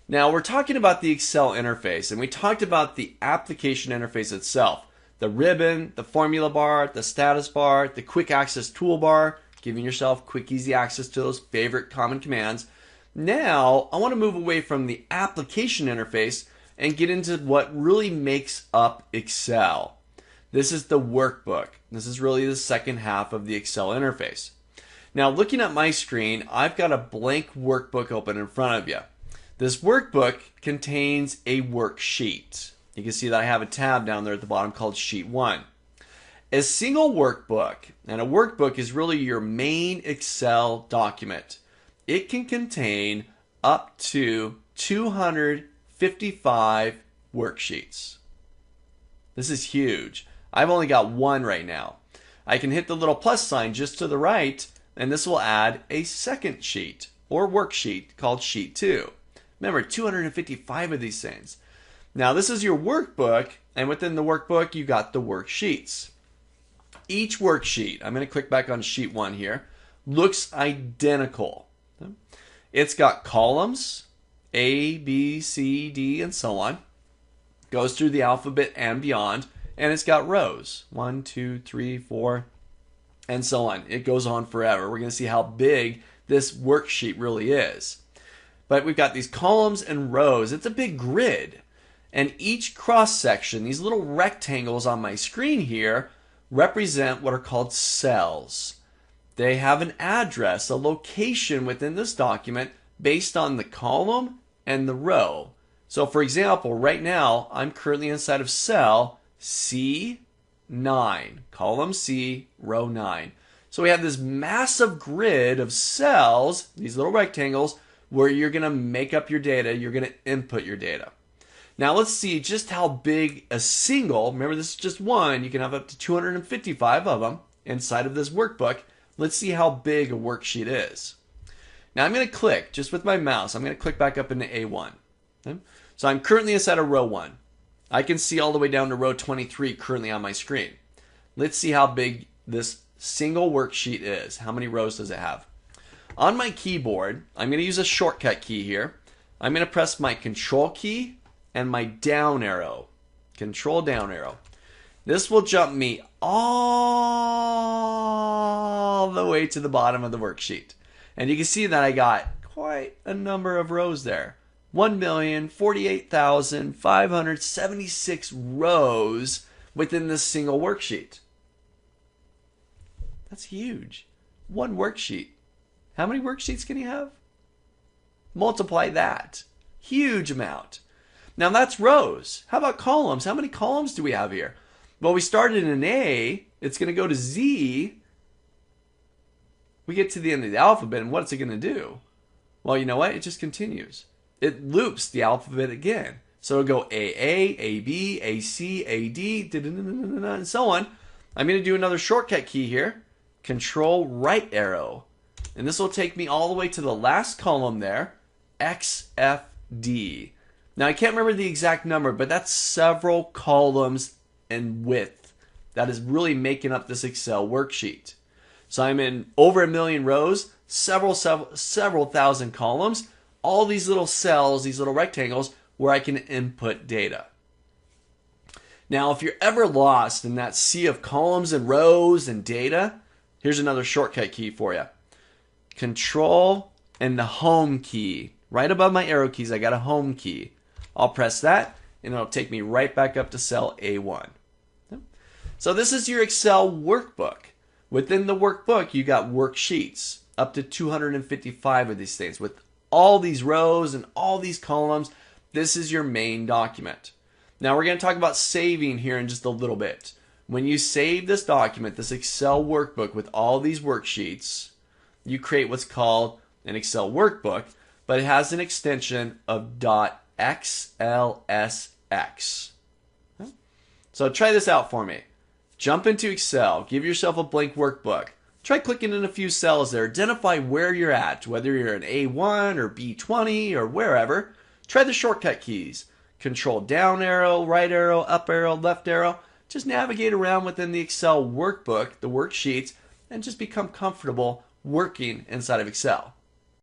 Now we're talking about the Excel interface, and we talked about the application interface itself. The ribbon, the formula bar, the status bar, the quick access toolbar, giving yourself quick, easy access to those favorite common commands. Now, I want to move away from the application interface and get into what really makes up Excel. This is the workbook. This is really the second half of the Excel interface. Now, looking at my screen, I've got a blank workbook open in front of you. This workbook contains a worksheet. You can see that I have a tab down there at the bottom called Sheet 1. A single workbook, and a workbook is really your main Excel document. It can contain up to 255 worksheets. This is huge. I've only got one right now. I can hit the little plus sign just to the right, and this will add a second sheet or worksheet called Sheet 2. Remember, 255 of these things. Now, this is your workbook, and within the workbook, you got the worksheets. Each worksheet, I'm going to click back on Sheet 1 here, looks identical. It's got columns, A, B, C, D, and so on. Goes through the alphabet and beyond, and it's got rows. 1, 2, 3, 4, and so on. It goes on forever. We're going to see how big this worksheet really is. But we've got these columns and rows. It's a big grid. And each cross section, these little rectangles on my screen here, represent what are called cells. They have an address, a location within this document based on the column and the row. So for example, right now, I'm currently inside of cell C9, column C, row 9. So we have this massive grid of cells, these little rectangles, where you're going to make up your data, you're going to input your data. Now let's see just how big a single, remember this is just one, you can have up to 255 of them inside of this workbook. Let's see how big a worksheet is. Now I'm going to click, just with my mouse, I'm going to click back up into A1. Okay? So I'm currently inside of row 1. I can see all the way down to row 23 currently on my screen. Let's see how big this single worksheet is. How many rows does it have? On my keyboard, I'm going to use a shortcut key here. I'm going to press my Control key and my down arrow. Control down arrow. This will jump me all the way to the bottom of the worksheet. And you can see that I got quite a number of rows there. 1,048,576 rows within this single worksheet. That's huge. One worksheet. How many worksheets can you have? Multiply that. Huge amount. Now that's rows. How about columns? How many columns do we have here? Well, we started in A. It's going to go to Z. We get to the end of the alphabet, and what's it going to do? Well, you know what? It just continues. It loops the alphabet again. So it'll go AA, AB, AC, AD, and so on. I'm going to do another shortcut key here. Control right arrow. And this will take me all the way to the last column there, XFD. Now I can't remember the exact number, but that's several columns in width. That is really making up this Excel worksheet. So I'm in over 1 million rows, several thousand columns, all these little cells, these little rectangles where I can input data. Now if you're ever lost in that sea of columns and rows and data, here's another shortcut key for you. Control and the home key. Right above my arrow keys, I got a home key. I'll press that, and it'll take me right back up to cell A1. So this is your Excel workbook. Within the workbook, you got worksheets, up to 255 of these things. With all these rows and all these columns, this is your main document. Now we're going to talk about saving here in just a little bit. When you save this document, this Excel workbook with all these worksheets, you create what's called an Excel workbook, but it has an extension of .xlsx. So try this out for me. Jump into Excel, give yourself a blank workbook. Try clicking in a few cells there. Identify where you're at, whether you're in A1 or B20 or wherever. Try the shortcut keys. Control down arrow, right arrow, up arrow, left arrow. Just navigate around within the Excel workbook, the worksheets, and just become comfortable working inside of Excel.